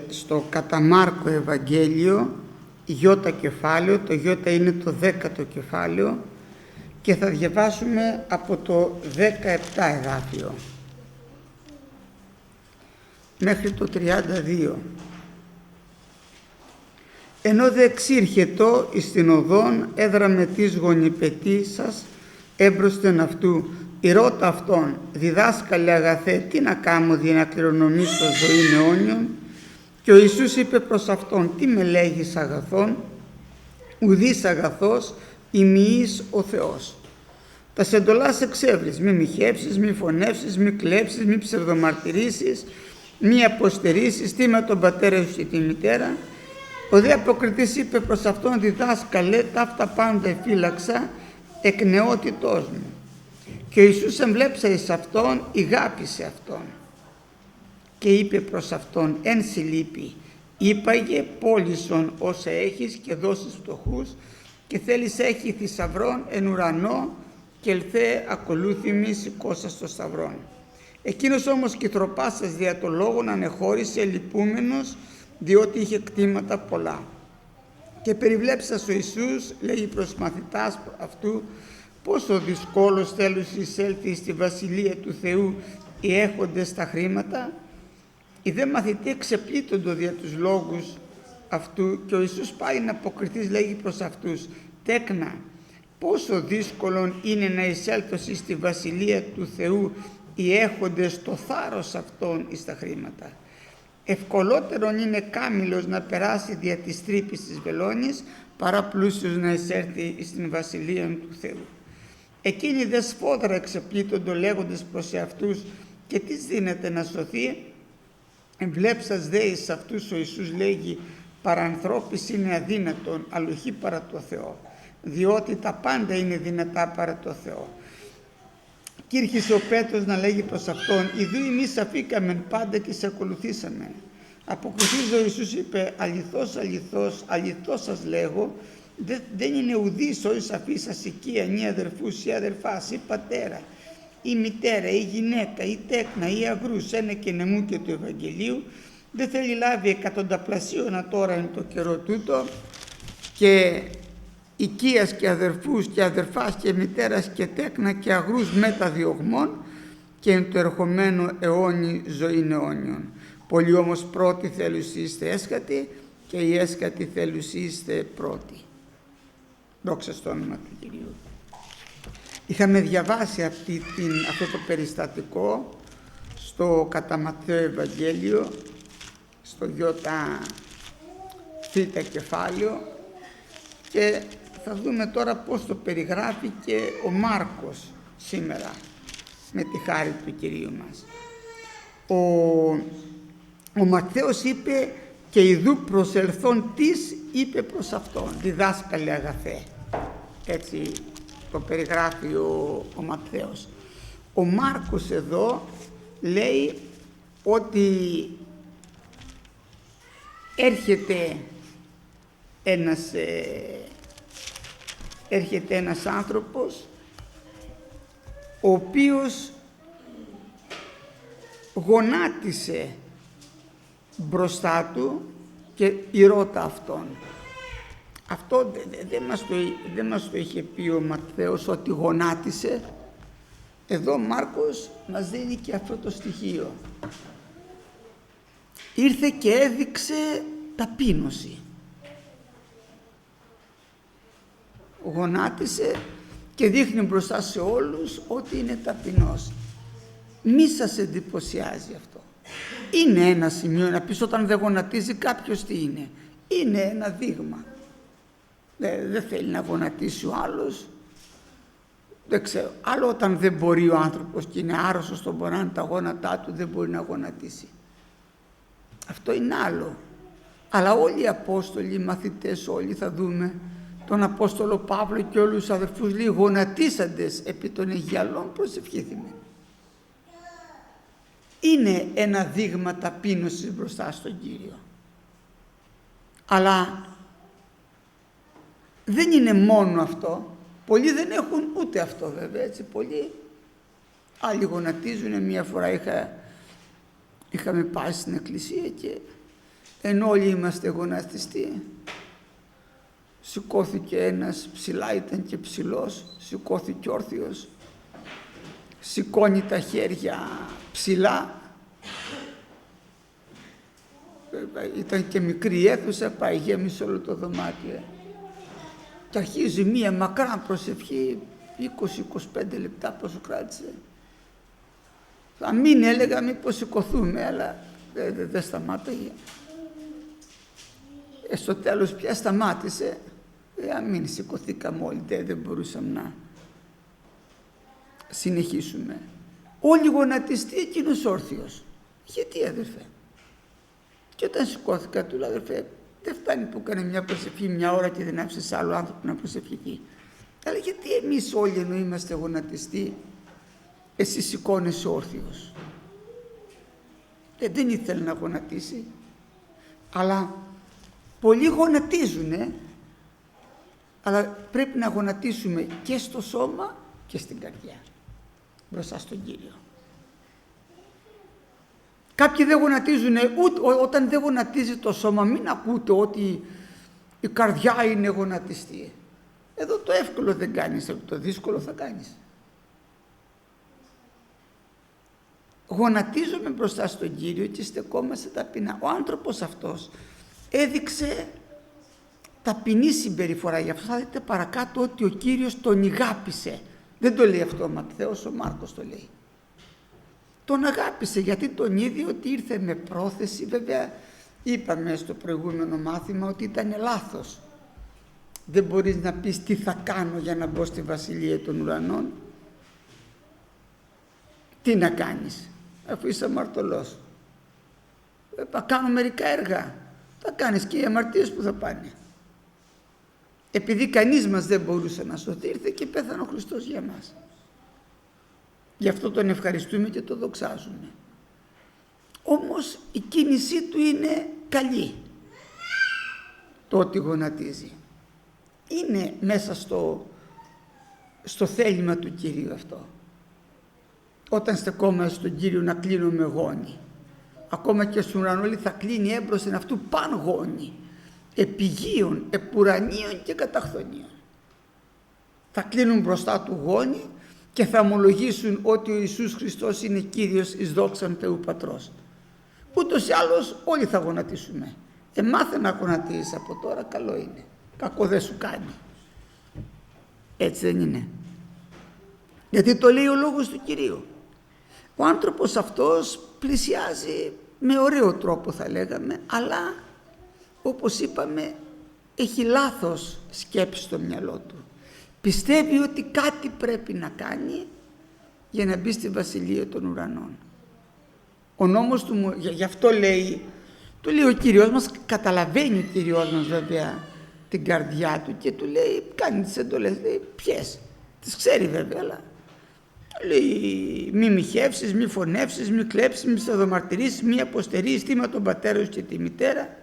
Στο κατά Μάρκο Ευαγγέλιο, Ιώτα κεφάλαιο, το Ιώτα είναι το 10ο κεφάλαιο και θα διαβάσουμε από το 17 εδάφιο μέχρι το 32. Ενώ δε εξήρχετο εις την οδόν έδραμε της γονιπετήσας έμπροσθεν αυτού, ηρώτα αυτόν, διδάσκαλε αγαθέ, τι να κάνω δι' να κληρονομήσω ζωήν αιώνιον. Και ο Ιησούς είπε προς αυτόν, τι με λέγεις αγαθόν, ουδείς αγαθός, ημιής ο Θεός. Τα σεντολάς εξεύρεις, μη μοιχεύσεις, μη φωνεύσεις, μη κλέψεις, μη ψευδομαρτυρήσεις, μη αποστερήσεις, τι με τον πατέρα σου και τη μητέρα. Ο δε αποκριτής είπε προς αυτόν, διδάσκαλε, ταύτα πάντα εφύλαξα εκ νεότητός μου. Και ο Ιησούς εμβλέψα εις αυτόν, ηγάπησε αυτόν. Και είπε προς αυτόν, εν συλλείπει, είπαγε πώλησον όσα έχεις και δώσεις φτωχούς και θέλεις έχει θησαυρών εν ουρανό και ελθέ ακολούθημι σηκώσα στο σταυρόν. Εκείνος όμως κυτροπάσας δια το λόγον ανεχώρησε λυπούμενος, διότι είχε κτήματα πολλά. Και περιβλέψας ο Ιησούς λέγει προς μαθητάς αυτού, πόσο δυσκόλος θέλουν εισέλθει στη Βασιλεία του Θεού οι έχοντες τα χρήματα. Οι δε μαθητοί ξεπλήττοντο δια τους λόγους αυτού και ο Ιησούς πάει να αποκριθείς, λέγει προς αυτούς, τέκνα, πόσο δύσκολον είναι να εισέλθωσι στη Βασιλεία του Θεού οι έχοντες το θάρρος αυτών εις τα χρήματα. Ευκολότερον είναι κάμιλος να περάσει δια της τρύπης της βελόνης παρά πλούσιος να εισέλθει στην Βασιλεία του Θεού. Εκείνοι δε σφόδρα εξεπλήττοντο λέγοντες προς εαυτούς, και τι δίνεται να σωθεί. Ευλέψας δε εις αυτούς ο Ιησούς λέγει, παρανθρώπης είναι αδύνατον, αλλοχή παρά το Θεό, διότι τα πάντα είναι δυνατά παρά το Θεό. Κι ήρχισε ο Πέτρος να λέγει προς αυτόν, ιδού εμείς αφήκαμεν πάντα και σε ακολουθήσαμε. Αποκριθείς ο Ιησούς είπε, αληθώς, αληθώς, αληθώς σας λέγω, δεν είναι ουδής όης αφήσας οικία, ή αδερφούς ή αδερφάς ή πατέρα ή μητέρα ή γυναίκα ή τέκνα ή αγρούς ένα και νεμού και του Ευαγγελίου, δεν θέλει λάβει εκατονταπλασίωνα τώρα εν το καιρό τούτο και οικίας και αδερφούς και αδερφάς και μητέρας και τέκνα και αγρούς μεταδιωγμών και εν το ερχομένο αιώνι ζωήν αιώνιον. Πολλοί όμως πρώτοι θέλουσι είστε έσχατοι και οι έσχατοι θέλουσι είστε πρώτοι. Δόξα στο όνομα του Κυρίου. Είχαμε διαβάσει αυτό το περιστατικό στο κατά Ματθαίο Ευαγγέλιο, στο Ιώτα θήτα κεφάλαιο, και θα δούμε τώρα πώς το περιγράφει και ο Μάρκος σήμερα με τη χάρη του Κυρίου μας. Ο Ματθαίος είπε και ιδού προσελθόν της είπε προς αυτόν, διδάσκαλε αγαθέ. Έτσι το περιγράφει ο Ματθαίος. Ο Μάρκος εδώ λέει ότι έρχεται ένας άνθρωπος ο οποίος γονάτισε μπροστά του και ηρώτα αυτόν. Αυτό δεν μας το είχε πει ο Ματθαίος ότι γονάτισε. Εδώ ο Μάρκος μας δίνει και αυτό το στοιχείο. Ήρθε και έδειξε ταπείνωση. Γονάτισε και δείχνει μπροστά σε όλους ότι είναι ταπεινός. Μη σας εντυπωσιάζει αυτό. Είναι ένα σημείο να πεις όταν δεν γονατίζει κάποιος τι είναι. Είναι ένα δείγμα. Δεν θέλει να γονατίσει ο άλλος. Δεν ξέρω. Άλλο όταν δεν μπορεί ο άνθρωπος και είναι άρρωστος στον πονάνε τα γόνατά του, δεν μπορεί να γονατίσει. Αυτό είναι άλλο. Αλλά όλοι οι Απόστολοι, οι μαθητές, όλοι θα δούμε τον Απόστολο Παύλο και όλους τους αδερφούς λέει γονατίσαντες επί των Αιγιαλών προσευχήθημε. Είναι ένα δείγμα ταπείνωσης μπροστά στον Κύριο. Αλλά δεν είναι μόνο αυτό. Πολλοί δεν έχουν ούτε αυτό βέβαια, έτσι. Πολλοί άλλοι γονατίζουν. Μία φορά είχαμε πάει στην εκκλησία και ενώ όλοι είμαστε γονατιστοί. Σηκώθηκε ένας, ψηλά ήταν και ψηλός, σηκώθηκε όρθιος, σηκώνει τα χέρια ψηλά. Ήταν και μικρή αίθουσα, πάει γέμισε όλο το δωμάτιο. Και αρχίζει μία μακρά προσευχή, 20-25 λεπτά πόσο κράτησε. Θα μην έλεγα μήπως σηκωθούμε, αλλά δεν σταμάταγε. Στο τέλος πια σταμάτησε, αν μην σηκωθήκαμε όλοι, δεν μπορούσαμε να συνεχίσουμε. Όλοι γονατιστοί, εκείνος όρθιος. Γιατί, αδερφέ? Και όταν σηκώθηκα του λέω, αδερφέ, δεν φτάνει που έκανε μια προσευχή μια ώρα και δεν άφησες άλλο άνθρωπο να προσευχηθεί. Αλλά γιατί εμείς όλοι ενώ είμαστε γονατιστοί, εσύ σηκώνεσαι όρθιος? Δεν ήθελε να γονατίσει, αλλά πολλοί γονατίζουνε, αλλά πρέπει να γονατίσουμε και στο σώμα και στην καρδιά, μπροστά στον Κύριο. Κάποιοι δεν γονατίζουν, ούτε όταν δεν γονατίζει το σώμα, μην ακούτε ότι η καρδιά είναι γονατιστή. Εδώ το εύκολο δεν κάνεις, το δύσκολο θα κάνεις. Γονατίζουμε μπροστά στον Κύριο και στεκόμαστε ταπεινά. Ο άνθρωπος αυτός έδειξε ταπεινή συμπεριφορά. Γι' αυτό θα δείτε παρακάτω ότι ο Κύριος τον ηγάπησε. Δεν το λέει αυτό ο Ματθαίος, ο Μάρκος το λέει. Τον αγάπησε γιατί τον είδε ότι ήρθε με πρόθεση. Βέβαια είπαμε στο προηγούμενο μάθημα ότι ήταν λάθος. Δεν μπορείς να πεις τι θα κάνω για να μπω στη Βασιλεία των Ουρανών. Τι να κάνεις αφού είσαι αμαρτωλός? Θα κάνω μερικά έργα. Θα κάνεις και οι αμαρτίες που θα πάνε. Επειδή κανείς μας δεν μπορούσε να σωθεί, ήρθε και πέθανε ο Χριστός για μας. Γι' αυτό τον ευχαριστούμε και τον δοξάζουμε. Όμως η κίνησή του είναι καλή. Το ότι γονατίζει. Είναι μέσα στο θέλημα του Κυρίου αυτό. Όταν στεκόμαστε στον Κύριο να κλείνουμε γόνι. Ακόμα και στον ουρανό θα κλείνει έμπροσθεν αυτού παν γόνι. Επιγείων, επουρανίων και καταχθονίων. Θα κλείνουν μπροστά του γόνι και θα ομολογήσουν ότι ο Ιησούς Χριστός είναι Κύριος εις δόξαν Θεού Πατρός. Ούτως ή άλλως όλοι θα γονατίσουμε. Μάθε να γονατίζεις από τώρα, καλό είναι. Κακό δεν σου κάνει. Έτσι δεν είναι? Γιατί το λέει ο λόγος του Κυρίου. Ο άνθρωπος αυτός πλησιάζει με ωραίο τρόπο θα λέγαμε, αλλά όπως είπαμε έχει λάθος σκέψη στο μυαλό του. Πιστεύει ότι κάτι πρέπει να κάνει για να μπει στη Βασιλεία των Ουρανών. Ο νόμος του, γι' αυτό λέει, του λέει ο Κύριος μας, καταλαβαίνει ο Κύριος μας βέβαια την καρδιά του και του λέει, κάνει τις εντολές, λέει ποιες, τις ξέρει βέβαια, αλλά λέει μη μοιχεύσεις, μη φωνεύσεις, μη κλέψεις, μη ψευδομαρτυρήσεις, μη αποστερείς θύμα τον πατέρα σου και τη μητέρα.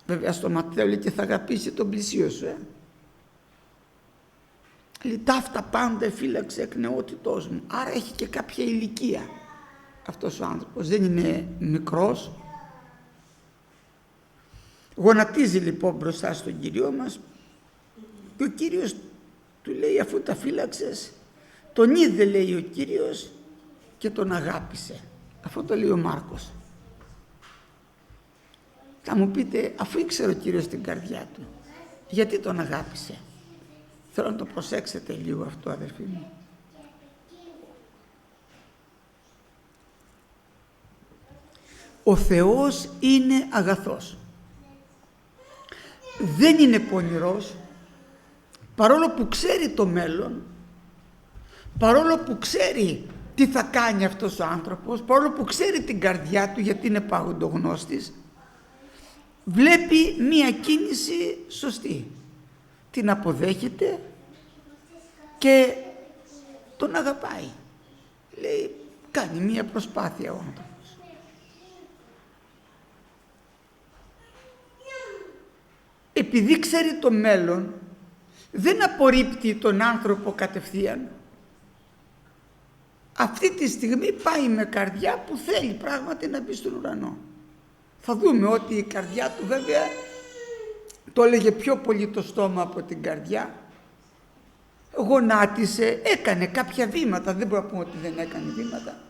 Βέβαια στο Ματθαίο λέει και θα αγαπήσει τον πλησίο σου. Λέει ταύτα πάντα φύλαξε εκ νεότητός μου. Άρα έχει και κάποια ηλικία αυτός ο άνθρωπος, δεν είναι μικρός. Γονατίζει λοιπόν μπροστά στον Κύριο μας και ο Κύριος του λέει αφού τα φύλαξες, τον είδε λέει ο Κύριος και τον αγάπησε. Αυτό το λέει ο Μάρκος. Θα μου πείτε, αφού ήξερε ο Κύριος την καρδιά του, γιατί τον αγάπησε? Θέλω να το προσέξετε λίγο αυτό, αδερφοί μου. Ο Θεός είναι αγαθός. Δεν είναι πονηρός, παρόλο που ξέρει το μέλλον, παρόλο που ξέρει τι θα κάνει αυτός ο άνθρωπος, παρόλο που ξέρει την καρδιά του γιατί είναι παγοντογνώστης, βλέπει μία κίνηση σωστή. Την αποδέχεται και τον αγαπάει. Λέει, κάνει μία προσπάθεια ο άνθρωπος. Επειδή ξέρει το μέλλον, δεν απορρίπτει τον άνθρωπο κατευθείαν. Αυτή τη στιγμή πάει με καρδιά που θέλει πράγματι να μπει στον ουρανό. Θα δούμε ότι η καρδιά του βέβαια το έλεγε πιο πολύ το στόμα από την καρδιά. Γονάτισε, έκανε κάποια βήματα, δεν μπορούμε να πούμε ότι δεν έκανε βήματα.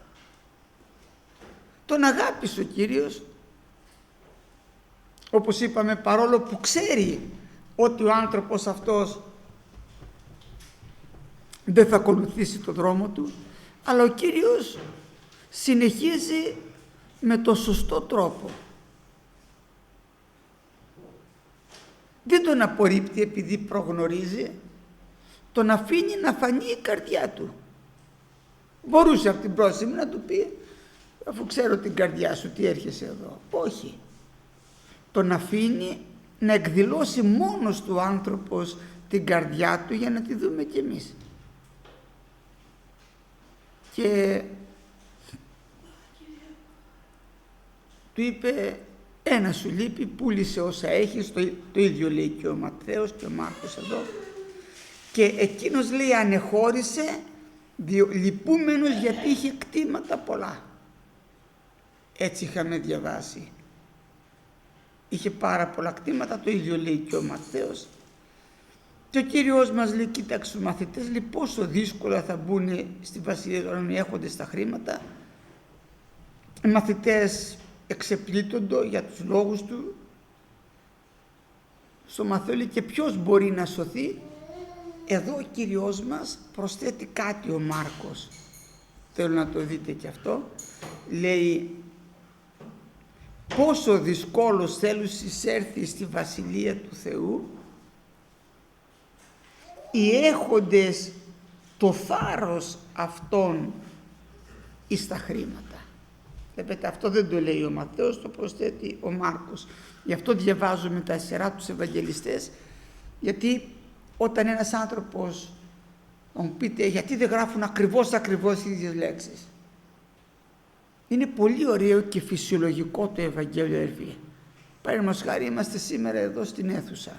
Τον αγάπησε ο Κύριος, όπως είπαμε, παρόλο που ξέρει ότι ο άνθρωπος αυτός δεν θα ακολουθήσει το δρόμο του, αλλά ο Κύριος συνεχίζει με το σωστό τρόπο. Δεν τον απορρίπτει επειδή προγνωρίζει, τον αφήνει να φανεί η καρδιά του. Μπορούσε από την πρόσημη να του πει, αφού ξέρω την καρδιά σου, τι έρχεσαι εδώ. Όχι. Τον αφήνει να εκδηλώσει μόνος του άνθρωπος την καρδιά του για να τη δούμε κι εμείς. Και του είπε, ένα σου λείπει, πούλησε όσα έχεις, το ίδιο λέει και ο Ματθαίος και ο Μάρκος εδώ. Και εκείνος λέει ανεχώρησε λυπούμενος γιατί είχε κτήματα πολλά. Έτσι είχαμε διαβάσει. Είχε πάρα πολλά κτήματα, το ίδιο λέει και ο Ματθαίος. Και ο Κύριος μας λέει, κοίταξε τους μαθητές, λέει, πόσο δύσκολα θα μπουν στη Βασιλεία των Ουρανών έχοντες τα χρήματα. Οι μαθητές εξεπλήττοντο για τους λόγους του. Στο Μαθαίο λέει, και ποιος μπορεί να σωθεί. Εδώ ο Κύριος μας προσθέτει κάτι ο Μάρκος. Θέλω να το δείτε και αυτό. Λέει, πόσο δυσκόλος θέλεις εισέρθει στη Βασιλεία του Θεού οι έχοντες το θάρρος αυτών εις τα χρήματα. Βλέπετε, αυτό δεν το λέει ο Ματθαίος, το προσθέτει ο Μάρκος. Γι' αυτό διαβάζουμε τα σειρά τους Ευαγγελιστές, γιατί όταν ένας άνθρωπος, θα μου πείτε, γιατί δεν γράφουν ακριβώς οι ίδιες λέξεις. Είναι πολύ ωραίο και φυσιολογικό το Ευαγγέλιο Ερβή. Παραδείγματος χάρη, είμαστε σήμερα εδώ στην αίθουσα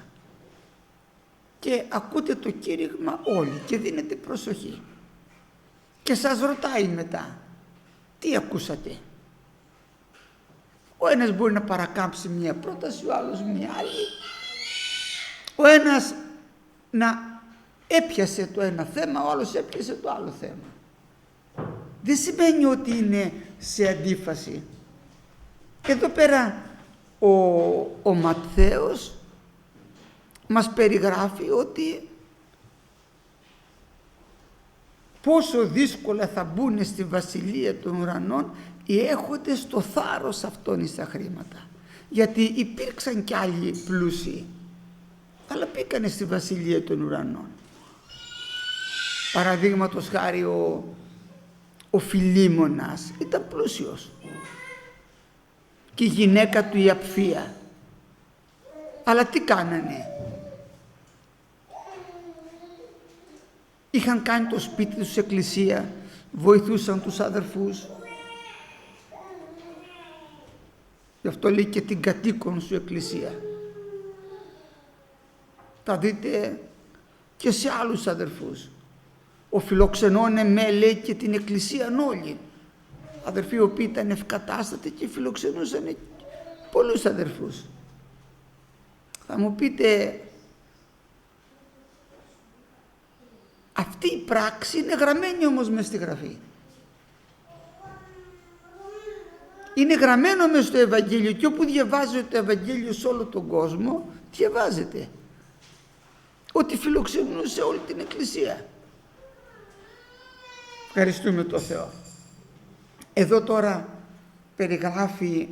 και ακούτε το κήρυγμα όλοι και δίνετε προσοχή και σας ρωτάει μετά, τι ακούσατε. Ο ένας μπορεί να παρακάμψει μια πρόταση, ο άλλος μια άλλη. Ο ένας να έπιασε το ένα θέμα, ο άλλος έπιασε το άλλο θέμα. Δεν σημαίνει ότι είναι σε αντίφαση. Εδώ πέρα ο Ματθαίος μας περιγράφει ότι πόσο δύσκολα θα μπουν στη Βασιλεία των Ουρανών οι έχοντες το θάρρος αυτών εις τα χρήματα. Γιατί υπήρξαν κι άλλοι πλούσιοι, αλλά μπήκανε στη Βασιλεία των Ουρανών. Παραδείγματος χάρη ο Φιλίμωνας ήταν πλούσιος και η γυναίκα του η Απφία. Αλλά τι κάνανε. Είχαν κάνει το σπίτι τους εκκλησία, βοηθούσαν τους αδερφούς. Γι' αυτό λέει και την κατοίκον σου εκκλησία. Θα δείτε και σε άλλους αδερφούς. Ο φιλοξενώνε με, λέει, και την εκκλησία όλοι. Αδερφοί οι οποίοι ήταν ευκατάστατοι και φιλοξενούσαν πολλούς αδερφούς. Θα μου πείτε, αυτή η πράξη είναι γραμμένη όμως μες στη Γραφή. Είναι γραμμένο μες στο Ευαγγέλιο και όπου διαβάζετε το Ευαγγέλιο σε όλο τον κόσμο, διαβάζετε ότι φιλοξενούσε όλη την εκκλησία. Ευχαριστούμε τον Θεό. Εδώ τώρα περιγράφει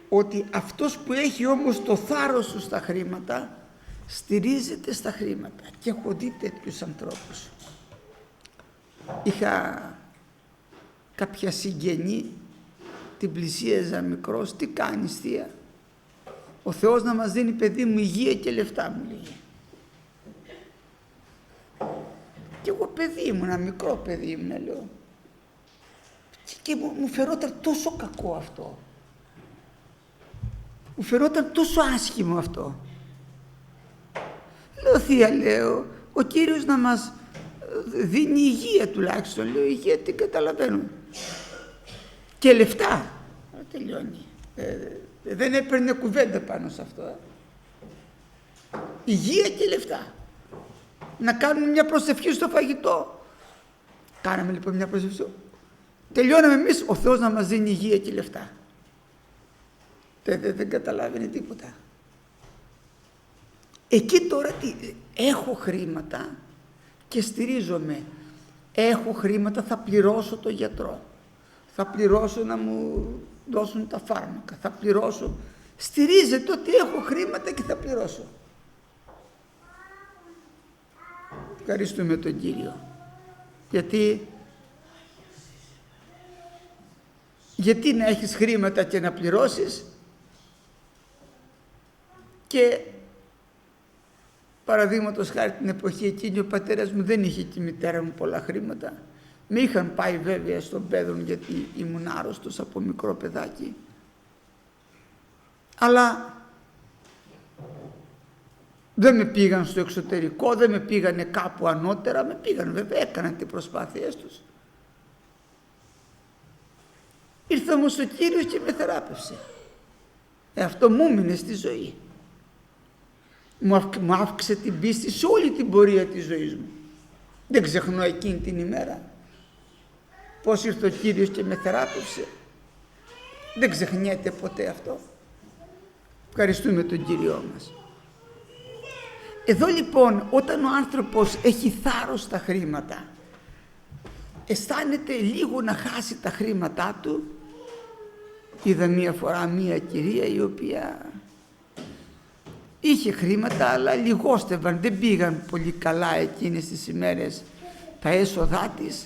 ότι αυτός που έχει όμως το θάρρος του στα χρήματα στηρίζεται στα χρήματα, και έχω δει τέτοιους ανθρώπους. Είχα κάποια συγγενή, την πλησίαζα μικρός, τι κάνεις θεία? Ο Θεός να μας δίνει, παιδί μου, υγεία και λεφτά, μου λέει. Και εγώ παιδί μου, ένα μικρό παιδί μου, λέω, και μου φερόταν τόσο κακό αυτό. Μου φερόταν τόσο άσχημο αυτό. Λέω, θεία, λέω, ο Κύριος να μας δίνει υγεία τουλάχιστον. Λέω, υγεία την καταλαβαίνω. Και λεφτά. τελειώνει. Δεν έπαιρνε κουβέντα πάνω σε αυτό. Υγεία και λεφτά. Να κάνουμε μια προσευχή στο φαγητό. Κάναμε λοιπόν μια προσευχή. Τελειώναμε εμείς, ο Θεός να μας δίνει υγεία και λεφτά. Δεν καταλάβαινε τίποτα. Εκεί τώρα έχω χρήματα και στηρίζομαι. Έχω χρήματα, θα πληρώσω το γιατρό. Θα πληρώσω να μου δώσουν τα φάρμακα. Θα πληρώσω. Στηρίζεται ότι έχω χρήματα και θα πληρώσω. Ευχαριστούμε τον Κύριο. Γιατί να έχεις χρήματα και να πληρώσεις και παραδείγματος χάρη την εποχή εκείνη ο πατέρας μου δεν είχε και η μητέρα μου πολλά χρήματα. Με είχαν πάει βέβαια στον Πέδρο γιατί ήμουν άρρωστος από μικρό παιδάκι. Αλλά δεν με πήγαν στο εξωτερικό, δεν με πήγανε κάπου ανώτερα, με πήγαν βέβαια, έκαναν τις προσπάθειές τους. Ήρθε όμως ο Κύριος και με θεράπευσε. Αυτό μου έμεινε στη ζωή. Μου αύξησε την πίστη σε όλη την πορεία της ζωής μου. Δεν ξεχνώ εκείνη την ημέρα πώς ήρθε ο Κύριος και με θεράπευσε. Δεν ξεχνιέται ποτέ αυτό. Ευχαριστούμε τον Κύριό μας. Εδώ λοιπόν όταν ο άνθρωπος έχει θάρρος στα χρήματα, αισθάνεται λίγο να χάσει τα χρήματά του. Είδα μία φορά μία κυρία η οποία είχε χρήματα αλλά λιγόστευαν, δεν πήγαν πολύ καλά εκείνες τις ημέρες τα έσοδά της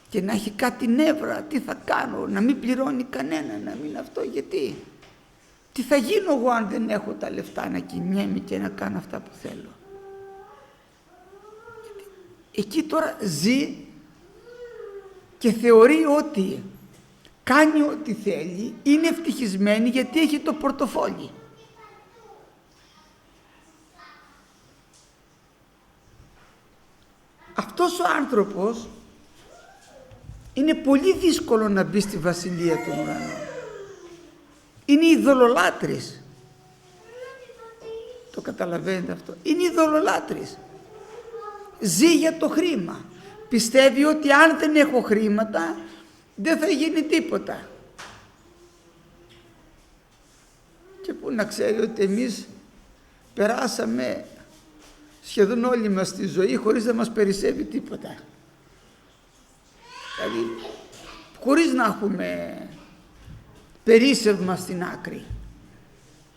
και να έχει κάτι νεύρα, τι θα κάνω, να μην πληρώνει κανένα, να μην αυτό, γιατί τι θα γίνω εγώ αν δεν έχω τα λεφτά να κινιέμαι και να κάνω αυτά που θέλω. Εκεί τώρα ζει και θεωρεί ότι κάνει ό,τι θέλει, είναι ευτυχισμένη γιατί έχει το πορτοφόλι. Αυτός ο άνθρωπος είναι πολύ δύσκολο να μπει στη βασιλεία των ουρανών. Είναι ειδωλολάτρης. Το καταλαβαίνετε αυτό. Είναι ειδωλολάτρης. Ζει για το χρήμα. Πιστεύει ότι αν δεν έχω χρήματα δεν θα γίνει τίποτα. Και που να ξέρει ότι εμείς περάσαμε σχεδόν όλη μας τη ζωή χωρίς να μας περισσεύει τίποτα. Δηλαδή χωρίς να έχουμε περίσσευμα στην άκρη.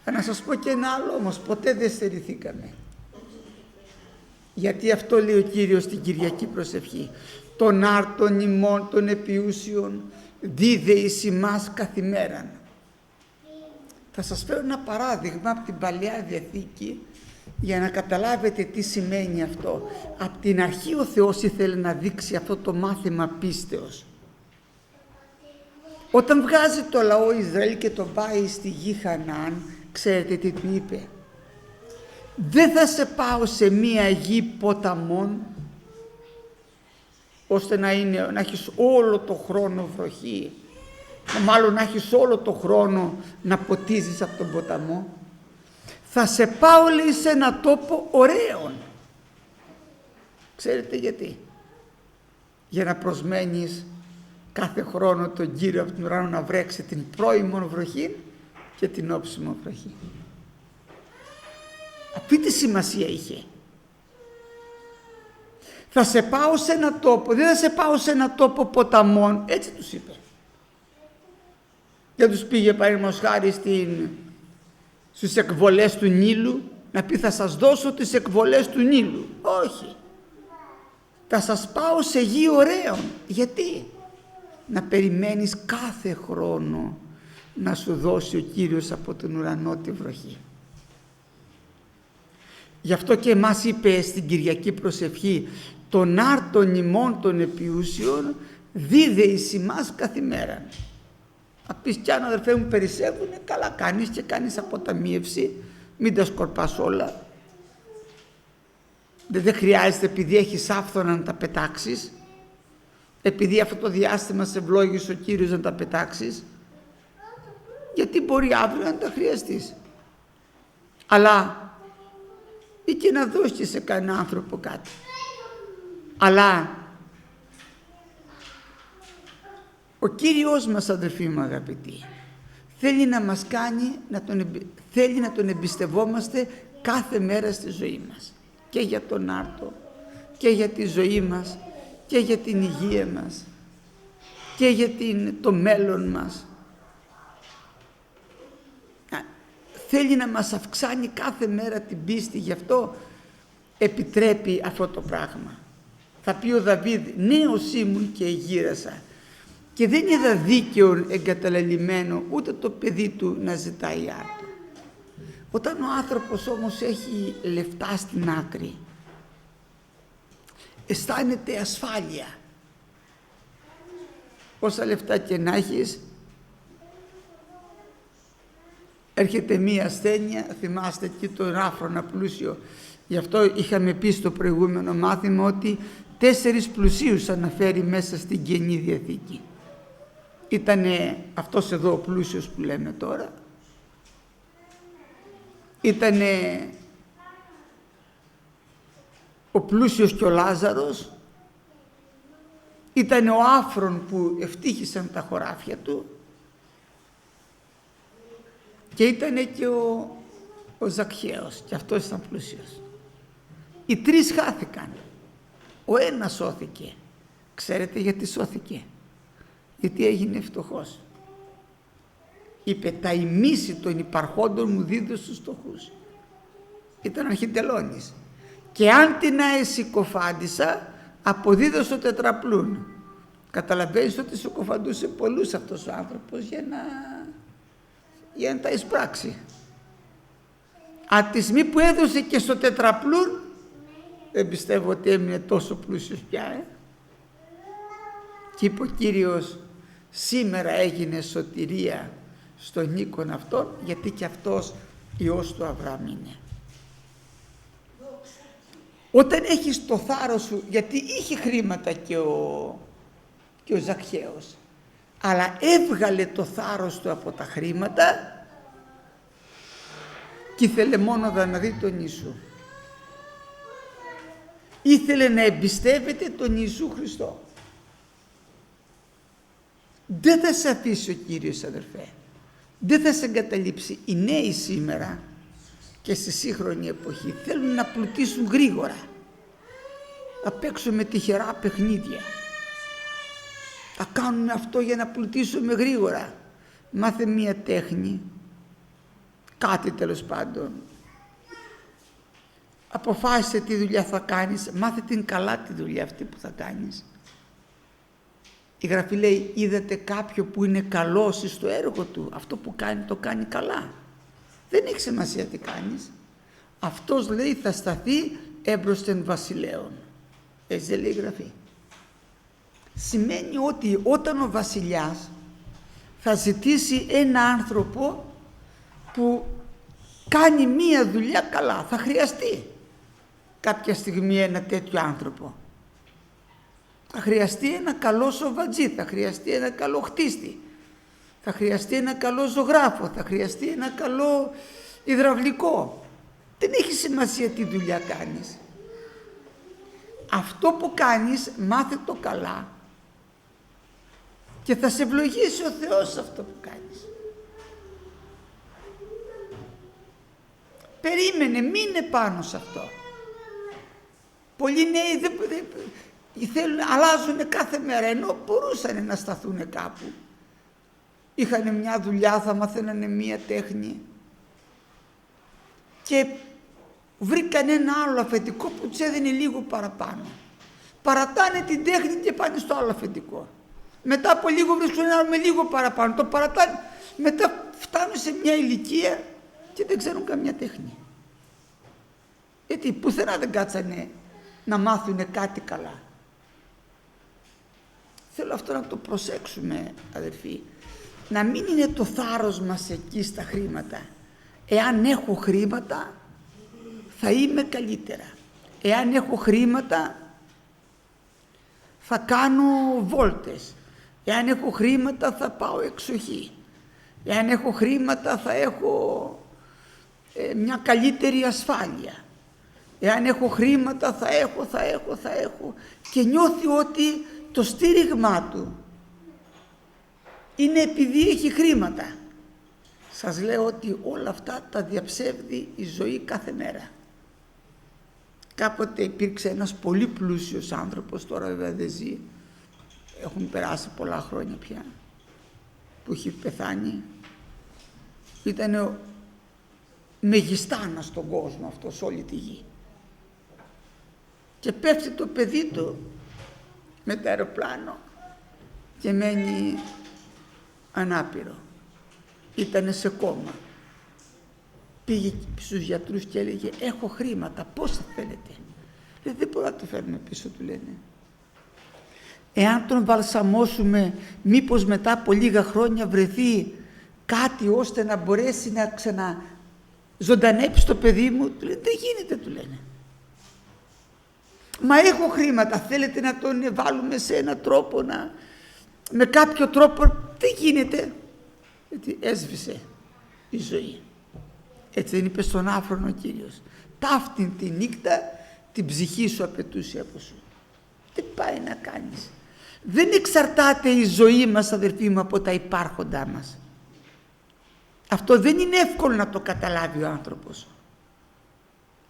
Θα να σας πω και ένα άλλο όμως, ποτέ δεν στερηθήκαμε. Γιατί αυτό λέει ο Κύριος στην Κυριακή προσευχή. Των άρτων ημών των επιούσιων δίδε εις ημάς καθημέραν. Θα σας φέρω ένα παράδειγμα από την Παλαιά Διαθήκη για να καταλάβετε τι σημαίνει αυτό. Από την αρχή ο Θεός ήθελε να δείξει αυτό το μάθημα πίστεως. Όταν βγάζει το λαό Ισραήλ και το πάει στη γη Χαναάν, ξέρετε τι του είπε? Δεν θα σε πάω σε μία γη ποταμών, ώστε να έχεις όλο το χρόνο βροχή, μάλλον να έχεις όλο το χρόνο να ποτίζεις από τον ποταμό. Θα σε πάω, λέει, σε ένα τόπο ωραίων. Ξέρετε γιατί? Για να προσμένεις κάθε χρόνο τον Κύριο από τον ουρανό να βρέξει την πρώιμον βροχή και την όψιμον βροχή. Αυτή τη σημασία είχε. Θα σε πάω σε ένα τόπο, δεν θα σε πάω σε ένα τόπο ποταμών, έτσι τους είπε. Δεν τους πήγε παραδείγματος χάρη στις εκβολές του Νείλου να πει θα σας δώσω τις εκβολές του Νείλου. Όχι. Θα σας πάω σε γη ωραίων. Γιατί? Να περιμένεις κάθε χρόνο να σου δώσει ο Κύριος από τον ουρανό τη βροχή. Γι' αυτό και εμάς είπε στην Κυριακή προσευχή, των άρτων ημών των επιούσιων δίδε εις ημάς καθημέραν. Να πεις κι αν αδερφέ μου περισσεύουνε, καλά κάνεις και κάνεις αποταμίευση, μην τα σκορπάς όλα. Δεν χρειάζεται επειδή έχεις άφθονα να τα πετάξεις, επειδή αυτό το διάστημα σε ευλόγησε ο Κύριος να τα πετάξεις. γιατί μπορεί αύριο να τα χρειαστείς. Αλλά ή και να δώσεις σε κανέναν άνθρωπο κάτι. Αλλά ο Κύριος μας, αδελφοί μου αγαπητοί, θέλει να μας κάνει, θέλει να Τον εμπιστευόμαστε κάθε μέρα στη ζωή μας. Και για τον άρτο, και για τη ζωή μας, και για την υγεία μας, και για το μέλλον μας. Θέλει να μας αυξάνει κάθε μέρα την πίστη, γι' αυτό επιτρέπει αυτό το πράγμα. Θα πει ο Δαβίδ, νέος ήμουν και εγύρασα και δεν είδα δίκαιον εγκαταλελειμμένο ούτε το παιδί του να ζητάει άρτο. Όταν ο άνθρωπος όμως έχει λεφτά στην άκρη, αισθάνεται ασφάλεια. Όσα λεφτά και να έχεις, έρχεται μία ασθένεια, θυμάστε εκεί τον άφρονα πλούσιο. Γι' αυτό είχαμε πει στο προηγούμενο μάθημα ότι 4 πλουσίους αναφέρει μέσα στην Καινή Διαθήκη. Ήτανε αυτός εδώ ο πλούσιος που λέμε τώρα, ήτανε ο πλούσιος και ο Λάζαρος, ήτανε ο άφρον που ευτύχησαν τα χωράφια του, και ήτανε και ο Ζακχαίος, και αυτός ήταν πλούσιος. Οι 3 χάθηκαν. Ο ένας σώθηκε. Ξέρετε γιατί σώθηκε? Γιατί έγινε φτωχός. Είπε, τα ημίση των υπαρχόντων μου δίδω στους φτωχούς. Ήταν αρχιτελώνης. Και αν την αεσυκοφάντησα, αποδίδω στο τετραπλούν. Καταλαβαίνεις ότι συκοφαντούσε πολλούς αυτός ο άνθρωπος για να τα εισπράξει. Από τη στιγμή που έδωσε και στο τετραπλούν, δεν πιστεύω ότι έμεινε τόσο πλούσιος πια. Και είπε ο Κύριος, σήμερα έγινε σωτηρία στον οίκον αυτόν, γιατί και αυτός ιός του Αβραάμ είναι. Όταν έχεις το θάρρος σου, γιατί είχε χρήματα και ο Ζακχαίος, αλλά έβγαλε το θάρρος του από τα χρήματα και ήθελε μόνο να δει τον Ιησού. Ήθελε να εμπιστεύεται τον Ιησού Χριστό. Δεν θα σε αφήσει ο Κύριος, αδερφέ. Δεν θα σε εγκαταλείψει. Οι νέοι σήμερα και στη σύγχρονη εποχή θέλουν να πλουτίσουν γρήγορα. Θα παίξουμε τυχερά παιχνίδια. Θα κάνουμε αυτό για να πλουτίσουμε γρήγορα. Μάθε μία τέχνη, κάτι τέλος πάντων. Αποφάσισε τι δουλειά θα κάνεις, μάθε την καλά τη δουλειά αυτή που θα κάνεις. Η Γραφή λέει, είδατε κάποιο που είναι καλός στο έργο του, αυτό που κάνει το κάνει καλά. Δεν έχει σημασία τι κάνεις. Αυτός λέει θα σταθεί έμπροσθεν βασιλέων. Έτσι δεν λέει η Γραφή. Σημαίνει ότι όταν ο βασιλιάς θα ζητήσει ένα άνθρωπο που κάνει μία δουλειά καλά, θα χρειαστεί κάποια στιγμή ένα τέτοιο άνθρωπο. Θα χρειαστεί ένα καλό σοβατζή, θα χρειαστεί ένα καλό χτίστη, θα χρειαστεί ένα καλό ζωγράφο, θα χρειαστεί ένα καλό υδραυλικό. Δεν έχει σημασία τι δουλειά κάνεις. Αυτό που κάνεις, μάθε το καλά και θα σε ευλογήσει ο Θεός σε αυτό που κάνεις. Περίμενε, μείνε πάνω σε αυτό. Πολλοί νέοι αλλάζουν κάθε μέρα, ενώ μπορούσαν να σταθούν κάπου. Είχαν μια δουλειά, θα μαθαίνανε μια τέχνη και βρήκαν ένα άλλο αφεντικό που τους έδινε λίγο παραπάνω. Παρατάνε την τέχνη και πάνε στο άλλο αφεντικό. Μετά από λίγο βρίσκουν ένα άλλο με λίγο παραπάνω. Το παρατάνε. Μετά φτάνουν σε μια ηλικία και δεν ξέρουν καμιά τέχνη. Γιατί πουθενά δεν κάτσανε να μάθουν κάτι καλά. Θέλω αυτό να το προσέξουμε, αδερφοί. Να μην είναι το θάρρος μας εκεί στα χρήματα. Εάν έχω χρήματα θα είμαι καλύτερα. Εάν έχω χρήματα θα κάνω βόλτες. Εάν έχω χρήματα θα πάω εξοχή. Εάν έχω χρήματα θα έχω μια καλύτερη ασφάλεια. Εάν έχω χρήματα θα έχω. Και νιώθει ότι το στήριγμά του είναι επειδή έχει χρήματα. Σας λέω ότι όλα αυτά τα διαψεύδει η ζωή κάθε μέρα. Κάποτε υπήρξε ένας πολύ πλούσιος άνθρωπος, τώρα βέβαια δεν ζει, έχουν περάσει πολλά χρόνια πια, που έχει πεθάνει. Ήταν ο μεγιστάνας στον κόσμο αυτός, όλη τη γη. Και πέφτει το παιδί του με το αεροπλάνο και μένει ανάπηρο. Ήτανε σε κόμμα. Πήγε στους γιατρούς και έλεγε έχω χρήματα, πόσα θέλετε? Δεν μπορώ να το φέρουμε πίσω, του λένε. Εάν τον βαλσαμώσουμε, μήπως μετά από λίγα χρόνια βρεθεί κάτι ώστε να μπορέσει να ξαναζωντανέψει το παιδί μου? Του λένε δεν γίνεται, του λένε. Μα έχω χρήματα, θέλετε να τον βάλουμε σε έναν τρόπο, με κάποιο τρόπο? Δεν γίνεται. Γιατί έσβησε η ζωή. Έτσι δεν είπε στον άφρονο ο Κύριος? Ταύτην τη νύχτα την ψυχή σου απαιτούσε από σου. Τι πάει να κάνεις? Δεν εξαρτάται η ζωή μας, αδερφοί μου, από τα υπάρχοντά μας. Αυτό δεν είναι εύκολο να το καταλάβει ο άνθρωπος.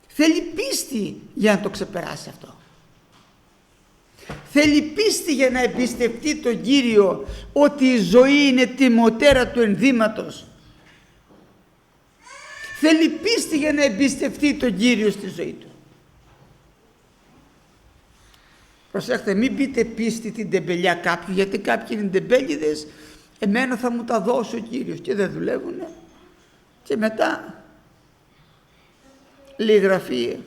Θέλει πίστη για να το ξεπεράσει αυτό. Θέλει πίστη για να εμπιστευτεί τον Κύριο ότι η ζωή είναι τιμωτέρα του ενδύματος. Θέλει πίστη για να εμπιστευτεί τον Κύριο στη ζωή του. Προσέξτε, μην πείτε πίστη την τεμπελιά κάποιου, γιατί κάποιοι είναι τεμπέλιδες, εμένα θα μου τα δώσει ο Κύριος, και δεν δουλεύουν. Και μετά λέει γραφή,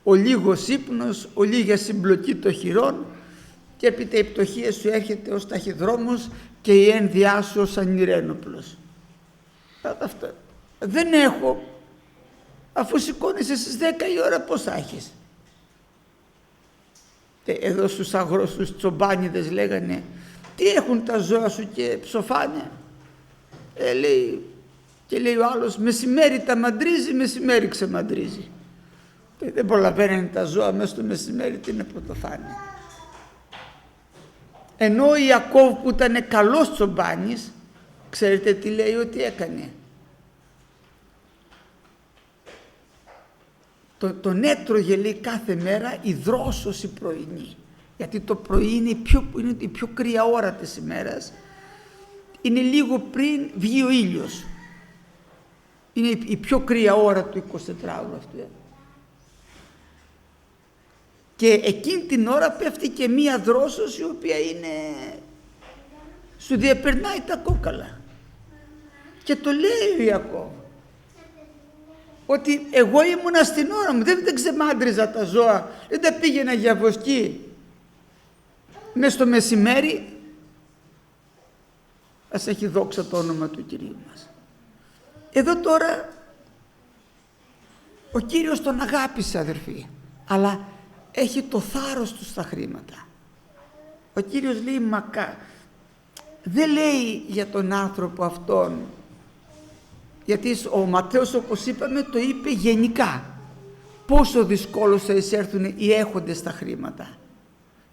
ο λίγος ύπνος, ο λίγα συμπλοκή των χειρών, και έπειτα η πτωχία σου έρχεται ως ταχυδρόμος και η ένδυά σου ως ανηρένοπλος. Αυτό. Δεν έχω. Αφού σηκώνεσαι στις 10 η ώρα, πώς θα έχεις? Εδώ στους τσομπάνιδες λέγανε, τι έχουν τα ζώα σου και ψοφάνε? Και λέει ο άλλος, μεσημέρι τα μαντρίζει, μεσημέρι ξεμαντρίζει. Δεν προλαβαίνουν τα ζώα μέσα στο μεσημέρι, τι να πρωτοφάνε. Ενώ ο Ιακώβ που ήταν καλός τσομπάνης, ξέρετε τι λέει ότι έκανε? Τον έτρωγε, λέει, κάθε μέρα η δρόσωση πρωινή. Γιατί το πρωί είναι η πιο κρύα ώρα της ημέρας. Είναι λίγο πριν βγει ο ήλιος. Είναι η πιο κρύα ώρα του 24ωρου αυτού. Και εκείνη την ώρα πέφτει και μία δρόσωση η οποία σου διαπερνάει τα κόκαλα. Και το λέει ο Ιακώβ, ότι εγώ ήμουνα στην ώρα μου, δεν ξεμάντριζα τα ζώα, δεν τα πήγαινα για βοσκή μες στο μεσημέρι. Ας έχει δόξα το όνομα του Κυρίου μας. Εδώ τώρα ο Κύριος τον αγάπησε, αδερφοί, αλλά έχει το θάρρος του στα χρήματα. Ο Κύριος λέει δεν λέει για τον άνθρωπο αυτόν, γιατί ο Ματθαίος, όπως είπαμε, το είπε γενικά, πόσο δυσκόλως θα εισέρθουν οι έχοντες στα χρήματα.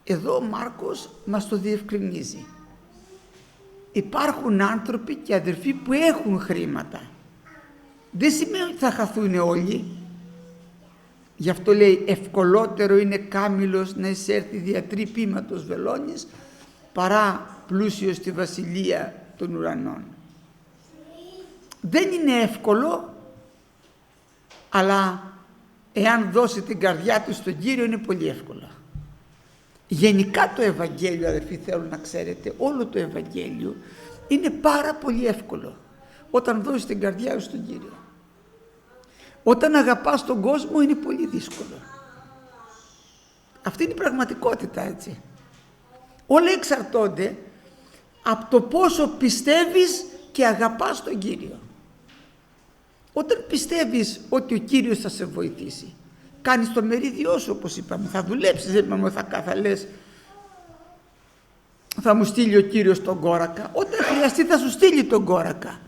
Εδώ ο Μάρκος μας το διευκρινίζει. Υπάρχουν άνθρωποι και αδερφοί που έχουν χρήματα. Δεν σημαίνει ότι θα χαθούν όλοι. Γι' αυτό λέει, ευκολότερο είναι κάμιλος να εισέρθει δια τρυπήματος βελόνης παρά πλούσιος στη βασιλεία των ουρανών. Δεν είναι εύκολο, αλλά εάν δώσει την καρδιά του στον Κύριο είναι πολύ εύκολο. Γενικά το Ευαγγέλιο, αδερφοί, θέλω να ξέρετε, όλο το Ευαγγέλιο είναι πάρα πολύ εύκολο όταν δώσεις την καρδιά σου στον Κύριο. Όταν αγαπάς τον κόσμο είναι πολύ δύσκολο. Αυτή είναι η πραγματικότητα, έτσι. Όλα εξαρτώνται από το πόσο πιστεύεις και αγαπάς τον Κύριο. Όταν πιστεύεις ότι ο Κύριος θα σε βοηθήσει, κάνεις το μερίδιό σου, όπως είπαμε, θα δουλέψεις, δεν είπαμε θα λες θα μου στείλει ο Κύριος τον κόρακα. Όταν χρειαστεί θα σου στείλει τον κόρακα.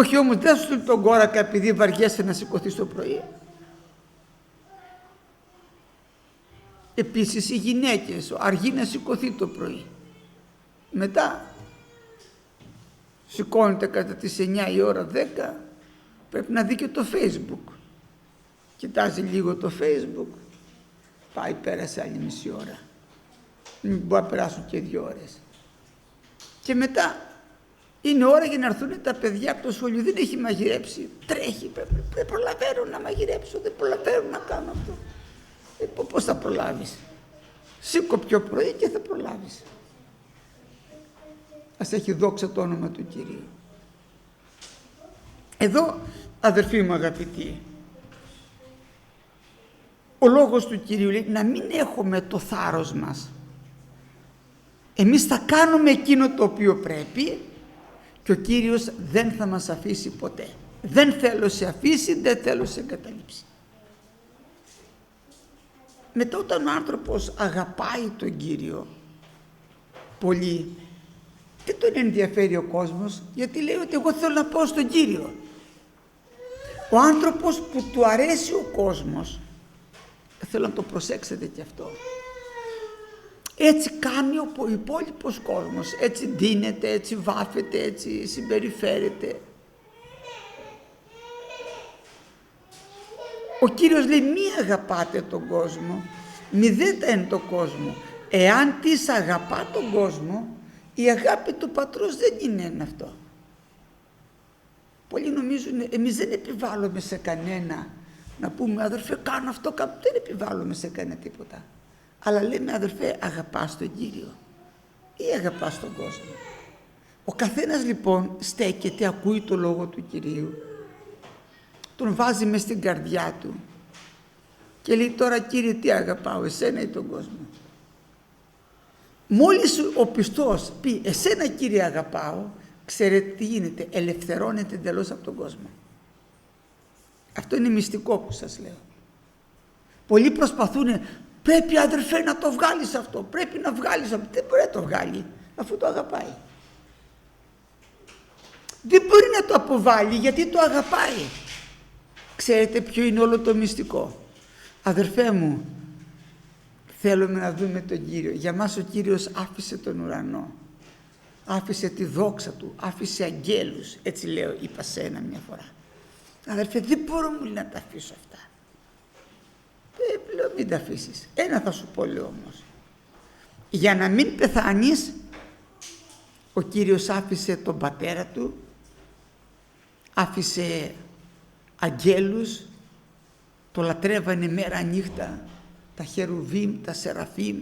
Όχι όμως, δεν σου στείλει τον κόρακα επειδή βαριέσαι να σηκωθείς το πρωί. Επίσης οι γυναίκες αργεί να σηκωθεί το πρωί. Μετά σηκώνεται κατά τις 9 η ώρα 10, πρέπει να δει και το Facebook. Κοιτάζει λίγο το Facebook, πάει, πέρασε άλλη μισή ώρα. Μην μπορεί να περάσουν και 2 ώρες. Και μετά είναι ώρα για να έρθουν τα παιδιά από το σχολείο. Δεν έχει μαγειρέψει, τρέχει, δεν προλαβαίνω να μαγειρέψω, δεν προλαβαίνω να κάνω αυτό. Πώς θα προλάβεις? Σήκω πιο πρωί και θα προλάβεις. Ας έχει δόξα το όνομα του Κυρίου. Εδώ, αδερφοί μου αγαπητοί, ο λόγος του Κυρίου λέει να μην έχουμε το θάρρος μας. Εμείς θα κάνουμε εκείνο το οποίο πρέπει και ο Κύριος δεν θα μας αφήσει ποτέ. Δεν θέλω σε αφήσει, δεν θέλω σε εγκαταλείψει. Μετά όταν ο άνθρωπος αγαπάει τον Κύριο πολύ, δεν τον ενδιαφέρει ο κόσμος, γιατί λέει ότι εγώ θέλω να πάω στον Κύριο. Ο άνθρωπος που του αρέσει ο κόσμος, θέλω να το προσέξετε και αυτό, έτσι κάνει ο υπόλοιπος κόσμος, έτσι ντύνεται, έτσι βάφεται, έτσι συμπεριφέρεται. Ο Κύριος λέει μη αγαπάτε τον κόσμο, μη δέτε εν τον κόσμο. Εάν τις αγαπά τον κόσμο, η αγάπη του Πατρός δεν είναι ένα αυτό. Πολλοί νομίζουν εμείς δεν επιβάλλουμε σε κανένα να πούμε αδερφέ κάνω αυτό, δεν επιβάλλουμε σε κανένα τίποτα. Αλλά λέμε αδερφέ αγαπάς τον Κύριο ή αγαπάς τον κόσμο? Ο καθένας λοιπόν στέκεται, ακούει το λόγο του Κυρίου, τον βάζει μες στην καρδιά του και λέει τώρα Κύριε τι αγαπάω, εσένα ή τον κόσμο? Μόλις ο πιστός πει εσένα Κύριε αγαπάω, ξέρετε τι γίνεται, ελευθερώνεται εντελώς από τον κόσμο. Αυτό είναι μυστικό που σας λέω. Πολλοί προσπαθούν, πρέπει αδερφέ να το βγάλεις αυτό, πρέπει να βγάλεις αυτό. Δεν μπορεί να το βγάλει αφού το αγαπάει. Δεν μπορεί να το αποβάλει γιατί το αγαπάει. Ξέρετε ποιο είναι όλο το μυστικό? Αδερφέ μου, θέλουμε να δούμε τον Κύριο. Για μας ο Κύριος άφησε τον ουρανό, άφησε τη δόξα του, άφησε αγγέλους. Έτσι λέω, είπα σε ένα μια φορά. Αδερφέ, δεν μπορώ μου να τα αφήσω αυτά. Λέω μην τα αφήσεις. Ένα θα σου πω λέω όμως. Για να μην πεθάνεις, ο Κύριος άφησε τον πατέρα του, άφησε αγγέλους, το λατρεύανε μέρα νύχτα, τα χερουβίμ, τα σεραφίμ.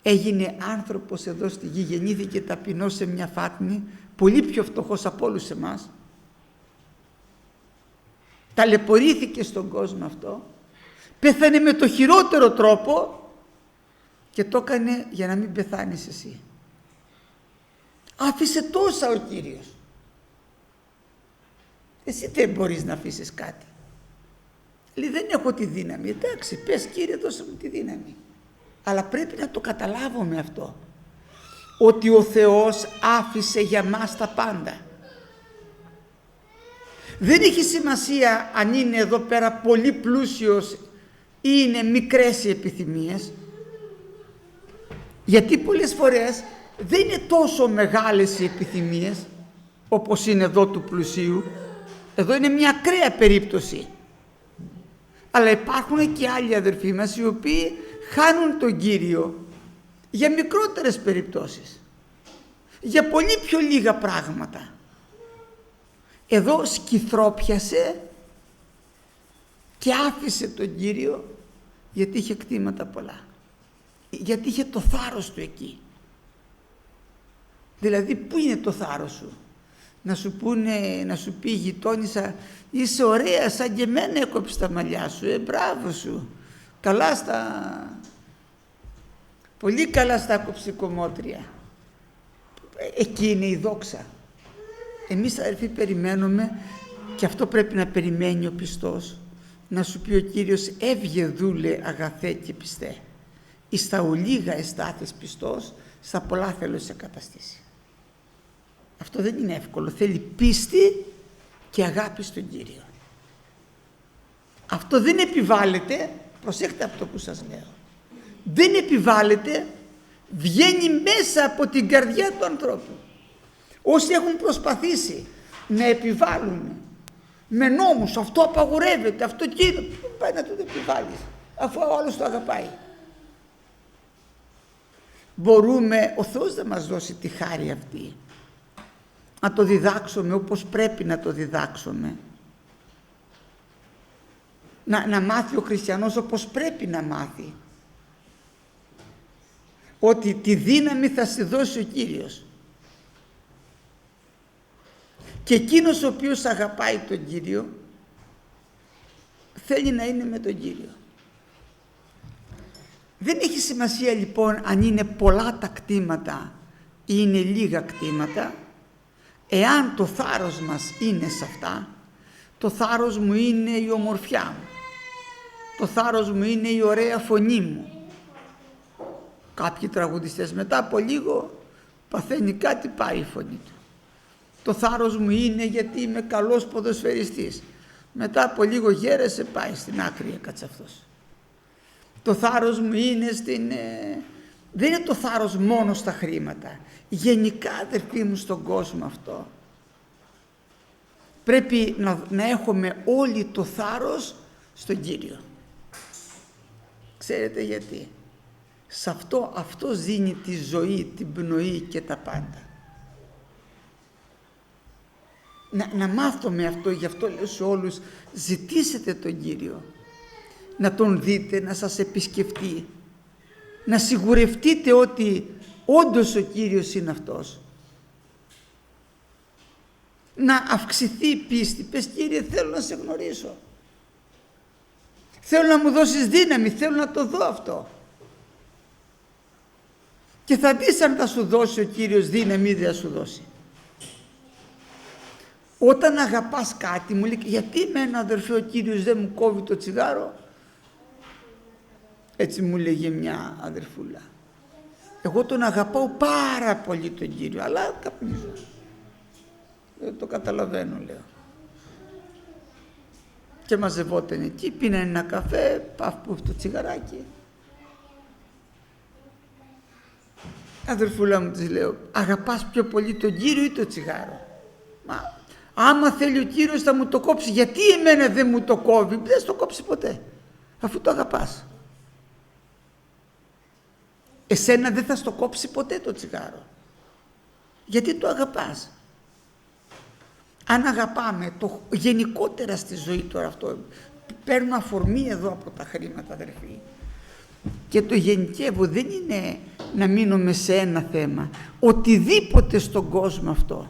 Έγινε άνθρωπος εδώ στη γη, γεννήθηκε ταπεινός σε μια φάτνη, πολύ πιο φτωχός από όλους εμάς. Ταλαιπωρήθηκε στον κόσμο αυτό, πέθανε με το χειρότερο τρόπο και το έκανε για να μην πεθάνεις εσύ. Άφησε τόσα ο Κύριος. Εσύ δεν μπορείς να αφήσεις κάτι. Λέει δεν έχω τη δύναμη. Εντάξει, πες Κύριε δώσε μου τη δύναμη. Αλλά πρέπει να το καταλάβουμε αυτό. Ότι ο Θεός άφησε για μας τα πάντα. Δεν έχει σημασία αν είναι εδώ πέρα πολύ πλούσιος ή είναι μικρές οι επιθυμίες. Γιατί πολλές φορές δεν είναι τόσο μεγάλες οι επιθυμίες όπως είναι εδώ του πλουσίου. Εδώ είναι μια ακραία περίπτωση. Αλλά υπάρχουν και άλλοι αδερφοί μας οι οποίοι χάνουν τον Κύριο για μικρότερες περιπτώσεις, για πολύ πιο λίγα πράγματα. Εδώ σκυθρόπιασε και άφησε τον Κύριο γιατί είχε κτήματα πολλά, γιατί είχε το θάρρος του εκεί. Δηλαδή πού είναι το θάρρος σου? Να σου πει η γειτόνισσα είσαι ωραία σαν και εμένα έκοψε τα μαλλιά σου, μπράβο σου, πολύ καλά στα έκοψε η κομμότρια. Εκεί είναι η δόξα. Εμείς αδελφοί περιμένουμε και αυτό πρέπει να περιμένει ο πιστός, να σου πει ο Κύριος έβγε δούλε αγαθέ και πιστέ, εις τα ολίγα εστάθης πιστός, στα πολλά θέλω σε καταστήσει. Αυτό δεν είναι εύκολο, θέλει πίστη και αγάπη στον Κύριο. Αυτό δεν επιβάλλεται, προσέχτε αυτό που σας λέω, δεν επιβάλλεται, βγαίνει μέσα από την καρδιά του ανθρώπου. Όσοι έχουν προσπαθήσει να επιβάλλουν με νόμους, αυτό απαγορεύεται, αυτό Κύριο, πάει να το επιβάλλεις, αφού ο άλλος το αγαπάει. Μπορούμε, ο Θεός δεν μας δώσει τη χάρη αυτή, να το διδάξουμε όπως πρέπει να το διδάξουμε. Να μάθει ο χριστιανός όπως πρέπει να μάθει. Ότι τη δύναμη θα στη δώσει ο Κύριος. Και εκείνος ο οποίος αγαπάει τον Κύριο θέλει να είναι με τον Κύριο. Δεν έχει σημασία λοιπόν αν είναι πολλά τα κτήματα ή είναι λίγα κτήματα, εάν το θάρρος μας είναι σε αυτά. Το θάρρος μου είναι η ομορφιά μου, το θάρρος μου είναι η ωραία φωνή μου. Κάποιοι τραγουδιστές μετά από λίγο παθαίνει κάτι, πάει η φωνή του. Το θάρρος μου είναι γιατί είμαι καλός ποδοσφαιριστής. Μετά από λίγο γέρεσε, πάει στην άκρη, έκατσε αυτός. Το θάρρος μου είναι δεν είναι το θάρρος μόνο στα χρήματα. Γενικά, αδερφοί μου, στον κόσμο αυτό. Πρέπει να έχουμε όλοι το θάρρος στον Κύριο. Ξέρετε γιατί? Σε αυτός δίνει τη ζωή, την πνοή και τα πάντα. Να μάθουμε αυτό, γι' αυτό λέω σε όλους, ζητήσετε τον Κύριο. Να τον δείτε, να σας επισκεφτεί. Να σιγουρευτείτε ότι όντως ο Κύριος είναι αυτός. Να αυξηθεί η πίστη. Πες, Κύριε, θέλω να σε γνωρίσω. Θέλω να μου δώσεις δύναμη, θέλω να το δω αυτό. Και θα δεις αν θα σου δώσει ο Κύριος δύναμη ή δεν θα σου δώσει. Όταν αγαπάς κάτι, μου λέει, γιατί εμένα, αδερφέ, ο Κύριος δεν μου κόβει το τσιγάρο? Έτσι μου λέγε μια αδερφούλα. Εγώ τον αγαπάω πάρα πολύ τον Κύριο, αλλά καπνίζω. Δεν το καταλαβαίνω, λέω. Και μαζευόταν εκεί, πίνανε ένα καφέ, παφ το τσιγαράκι. Αδερφούλα μου, της λέω, αγαπάς πιο πολύ τον Κύριο ή το τσιγάρο? Μα άμα θέλει ο Κύριος θα μου το κόψει. Γιατί εμένα δεν μου το κόβει? Δεν στο κόψει ποτέ, αφού το αγαπάς. Εσένα δεν θα στο κόψει ποτέ το τσιγάρο, γιατί το αγαπάς. Αν αγαπάμε το γενικότερα στη ζωή, τώρα αυτό παίρνω αφορμή εδώ από τα χρήματα, αδερφοί, και το γενικεύω, δεν είναι να μείνουμε σε ένα θέμα. Οτιδήποτε στον κόσμο αυτό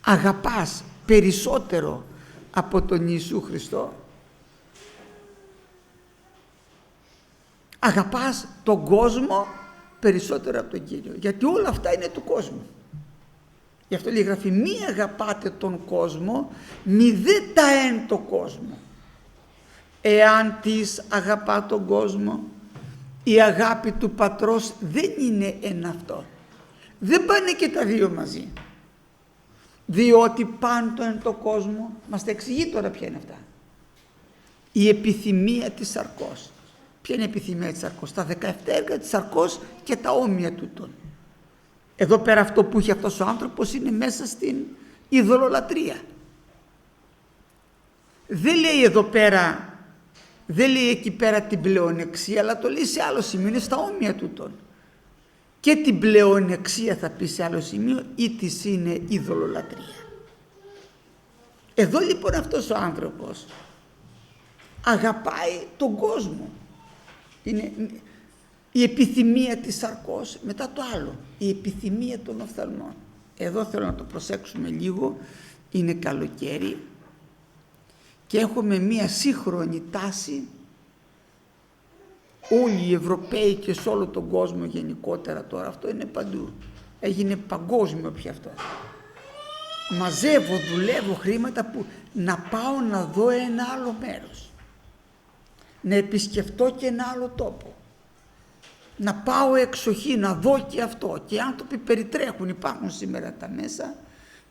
αγαπάς περισσότερο από τον Ιησού Χριστό, αγαπάς τον κόσμο περισσότερο από τον Κύριο, γιατί όλα αυτά είναι του κόσμου. Γι' αυτό λέει η Γραφή, μη αγαπάτε τον κόσμο, μη δε τα εν το κόσμο. Εάν της αγαπά τον κόσμο, η αγάπη του Πατρός δεν είναι εν αυτό. Δεν πάνε και τα δύο μαζί. Διότι πάντο εν το κόσμο, μας τα εξηγεί τώρα ποια είναι αυτά. Η επιθυμία της σαρκός. Ποια είναι η επιθυμία της σαρκός? Τα 17 έργα της σαρκός και τα όμοια τούτων. Εδώ πέρα αυτό που είχε αυτός ο άνθρωπος είναι μέσα στην ειδωλολατρεία. Δεν λέει εδώ πέρα, δεν λέει εκεί πέρα την πλεονεξία, αλλά το λέει σε άλλο σημείο, είναι στα όμοια τούτων. Και την πλεονεξία θα πει σε άλλο σημείο, ή της είναι ειδωλολατρεία. Εδώ λοιπόν αυτός ο άνθρωπος αγαπάει τον κόσμο. Είναι η επιθυμία της σαρκός, μετά το άλλο, η επιθυμία των οφθαλμών. Εδώ θέλω να το προσέξουμε λίγο, είναι καλοκαίρι και έχουμε μία σύγχρονη τάση, όλοι οι Ευρωπαίοι και σε όλο τον κόσμο γενικότερα τώρα, αυτό είναι παντού, έγινε παγκόσμιο πια αυτό. Μαζεύω, δουλεύω χρήματα που να πάω να δω ένα άλλο μέρος, να επισκεφτώ και ένα άλλο τόπο, να πάω εξοχή, να δω και αυτό. Και οι άνθρωποι περιτρέχουν, υπάρχουν σήμερα τα μέσα,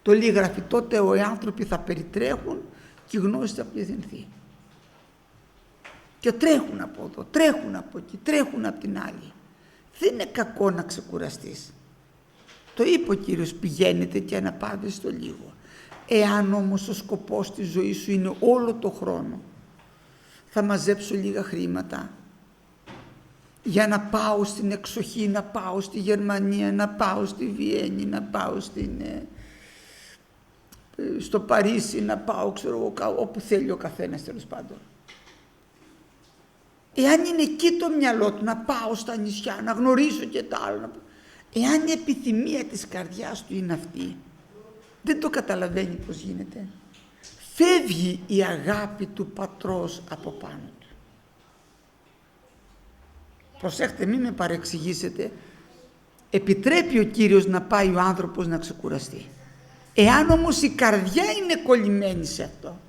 Το λέει γράφει, τότε οι άνθρωποι θα περιτρέχουν και η γνώση θα πληθυνθεί. Και τρέχουν από εδώ, τρέχουν από εκεί, τρέχουν από την άλλη. Δεν είναι κακό να ξεκουραστείς. Το είπε ο Κύριος, πηγαίνετε και αναπαύεστε το λίγο. Εάν όμως ο σκοπός της ζωής σου είναι όλο το χρόνο, θα μαζέψω λίγα χρήματα για να πάω στην εξοχή, να πάω στη Γερμανία, να πάω στη Βιέννη, να πάω στο Παρίσι, να πάω όπου θέλει ο καθένας, τέλος πάντων. Εάν είναι εκεί το μυαλό του, να πάω στα νησιά, να γνωρίσω και τα άλλα, εάν η επιθυμία της καρδιάς του είναι αυτή, δεν το καταλαβαίνει πώς γίνεται. Φεύγει η αγάπη του πατρός από πάνω του. Προσέχτε, μην με παρεξηγήσετε. Επιτρέπει ο Κύριος να πάει ο άνθρωπος να ξεκουραστεί. Εάν όμως η καρδιά είναι κολλημένη σε αυτό,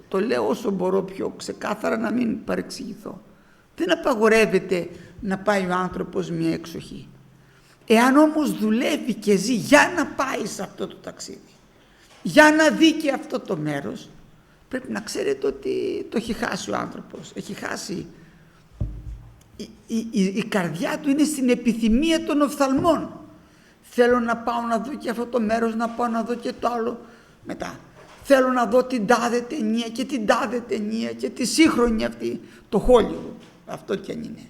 το λέω όσο μπορώ πιο ξεκάθαρα να μην παρεξηγηθώ, δεν απαγορεύεται να πάει ο άνθρωπος μια εξοχή. Εάν όμως δουλεύει και ζει για να πάει σε αυτό το ταξίδι, για να δει και αυτό το μέρος, πρέπει να ξέρετε ότι το έχει χάσει ο άνθρωπος. Έχει χάσει. Η καρδιά του είναι στην επιθυμία των οφθαλμών. Θέλω να πάω να δω και αυτό το μέρος, να πάω να δω και το άλλο. Μετά θέλω να δω την τάδε ταινία και την τάδε ταινία και τη σύγχρονη αυτή, το Hollywood, αυτό κι αν είναι.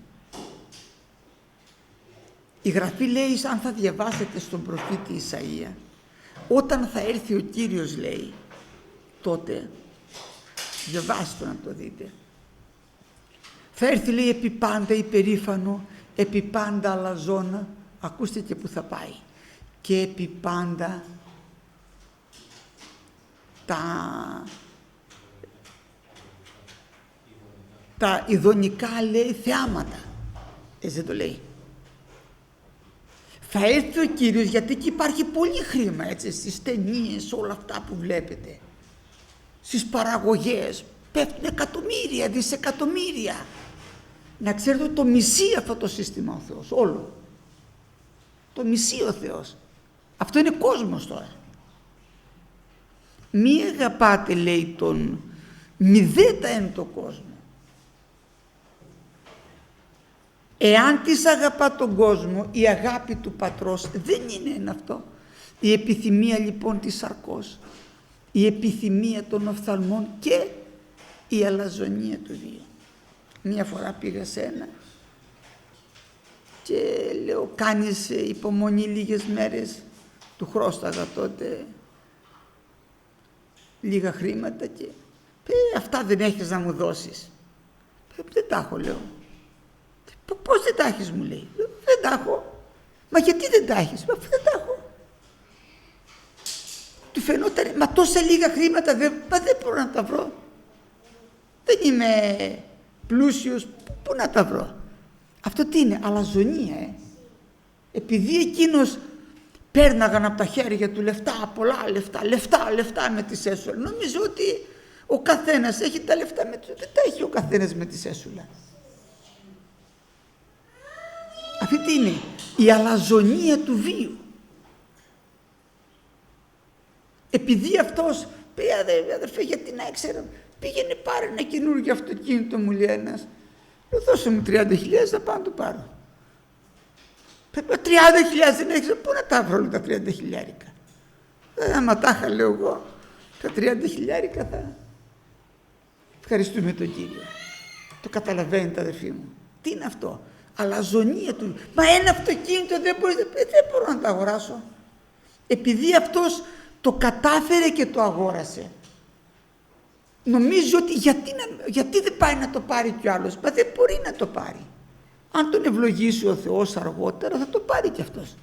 Η Γραφή λέει, αν θα διαβάσετε στον προφήτη Ισαΐα, όταν θα έρθει ο Κύριος, λέει, τότε, διαβάστε να το δείτε, θα έρθει, λέει, επί πάντα υπερήφανο, επί πάντα αλαζόνα, ακούστε και που θα πάει, και επί πάντα τα ειδονικά, λέει, θεάματα. Έτσι δεν το λέει. Θα έρθει ο Κύριος, γιατί εκεί υπάρχει πολύ χρήμα, έτσι, στις ταινίες, όλα αυτά που βλέπετε, στις παραγωγές, πέφτουν εκατομμύρια, δισεκατομμύρια. Να ξέρετε ότι το μισεί αυτό το σύστημα ο Θεός, όλο. Το μισεί ο Θεός. Αυτό είναι κόσμος τώρα. Μη αγαπάτε, λέει, μηδέτα εν το κόσμο. Εάν της αγαπά τον κόσμο, η αγάπη του πατρός δεν είναι αυτό. Η επιθυμία λοιπόν της σαρκός, η επιθυμία των οφθαλμών και η αλαζονία του βίου. Μία φορά πήγα σε ένα και λέω, κάνεις υπομονή λίγες μέρες, του χρώσταγα τότε λίγα χρήματα και αυτά δεν έχεις να μου δώσεις. Δεν τα έχω, λέω. Πώς δεν τα έχεις, μου λέει. Δεν τα έχω. Μα γιατί δεν τα έχεις? Μα δεν τα έχω. Του φαινόταν, μα τόσα λίγα χρήματα δεν μπορώ να τα βρω. Δεν είμαι πλούσιος, πού να τα βρω? Αυτό τι είναι? Αλαζονία. Επειδή εκείνος πέρναγαν από τα χέρια του λεφτά, πολλά λεφτά με τη σέσουλα. Νομίζω ότι ο καθένας έχει τα λεφτά, δεν τα έχει ο καθένας με τη σέσουλα. Αυτή τι είναι? Η αλαζονία του βίου. Επειδή αυτός, αδερφέ, γιατί να ήξερα, πήγαινε πάρε ένα καινούργιο αυτοκίνητο, μου λέει ένας, δώσε μου 30.000 να πάω να το πάρω. 30.000 δεν έχεις, πού να τα βρω τα 30.000? Άμα τα είχα, λέω εγώ, τα 30.000 θα ευχαριστούμε τον Κύριο. Το καταλαβαίνετε, αδερφοί μου? Τι είναι αυτό? Αλαζονία του. Μα ένα αυτοκίνητο δεν μπορώ να το αγοράσω. Επειδή αυτός το κατάφερε και το αγόρασε, νομίζω ότι γιατί δεν πάει να το πάρει κι ο άλλος? Μα δεν μπορεί να το πάρει. Αν τον ευλογήσει ο Θεός αργότερα, θα το πάρει κι αυτός.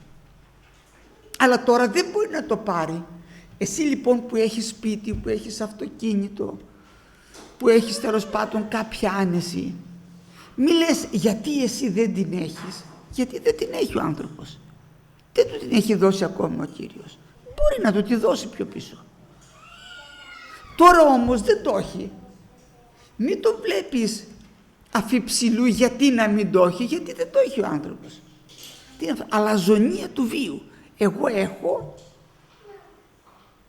Αλλά τώρα δεν μπορεί να το πάρει. Εσύ λοιπόν που έχεις σπίτι, που έχεις αυτοκίνητο, που έχεις τέλος πάντων κάποια άνεση, μη λες γιατί εσύ δεν την έχεις, γιατί δεν την έχει ο άνθρωπος. Δεν του την έχει δώσει ακόμα ο Κύριος. Μπορεί να του τη δώσει πιο πίσω. Τώρα όμως δεν το έχει. Μην το βλέπεις αφιψηλού γιατί να μην το έχει, γιατί δεν το έχει ο άνθρωπος. Τι είναι αυτό? Αλαζονία του βίου. Εγώ έχω,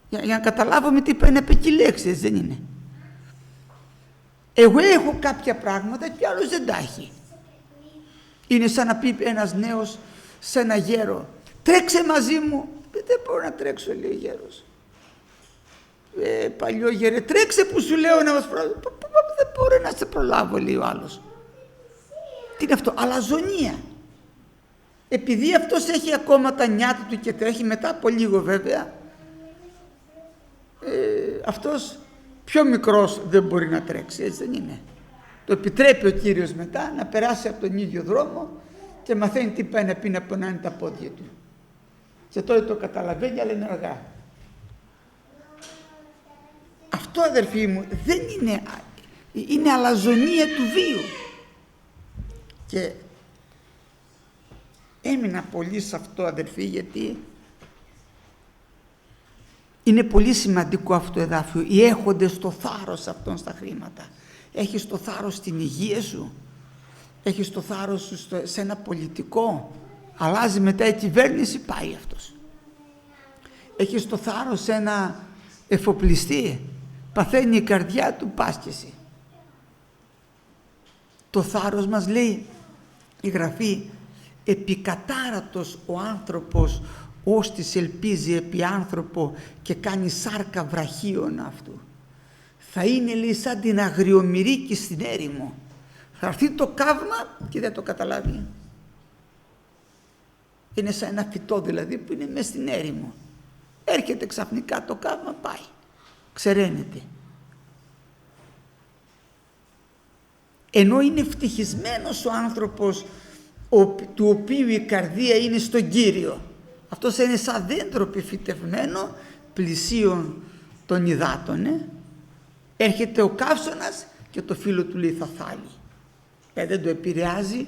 για να καταλάβουμε τι πρέπει να πει η λέξη, δεν είναι. Εγώ έχω κάποια πράγματα και άλλος δεν τα έχει. Είναι σαν να πει ένας νέος σε ένα γέρο, τρέξε μαζί μου. Δεν μπορώ να τρέξω, λέει ο γέρος. Παλιό γέρε, τρέξε που σου λέω να μας προλάβω. Δεν μπορώ να σε προλάβω, λέει ο άλλος. Τι είναι αυτό, αλαζονία. Επειδή αυτός έχει ακόμα τα νιάτα του και τρέχει, μετά από λίγο βέβαια, αυτός πιο μικρός δεν μπορεί να τρέξει, έτσι δεν είναι. Το επιτρέπει ο Κύριος μετά να περάσει από τον ίδιο δρόμο και μαθαίνει τι πάει να πει, να πονάνε τα πόδια του. Και τότε το καταλαβαίνει, αλλά είναι αργά. Αυτό, αδερφοί μου, δεν είναι αλαζονία του βίου. Και έμεινα πολύ σε αυτό, αδερφοί, γιατί είναι πολύ σημαντικό αυτό το εδάφιο. Οι έχοντες το θάρρος αυτών στα χρήματα. Έχεις το θάρρος στην υγεία σου, έχεις το θάρρος σου σε ένα πολιτικό, αλλάζει μετά η κυβέρνηση, πάει αυτός. Έχεις το θάρρος σε ένα εφοπλιστή, παθαίνει η καρδιά του, πας κι εσύ. Το θάρρος μας, λέει η Γραφή, επικατάρατος ο άνθρωπος ώστις ελπίζει επί άνθρωπο και κάνει σάρκα βραχίων αυτού. Θα είναι, λέει, σαν την αγριομυρίκη στην έρημο. Θα έρθει το καύμα και δεν το καταλάβει. Είναι σαν ένα φυτό δηλαδή που είναι μέσα στην έρημο. Έρχεται ξαφνικά το καύμα, πάει. Ξεραίνεται. Ενώ είναι ευτυχισμένος ο άνθρωπος του οποίου η καρδία είναι στον Κύριο. Αυτός είναι σαν δέντρο επιφυτευμένο πλησίον των υδάτων. Έρχεται ο καύσωνας και το φύλλο του, λέει, θα θάλει. Δεν το επηρεάζει,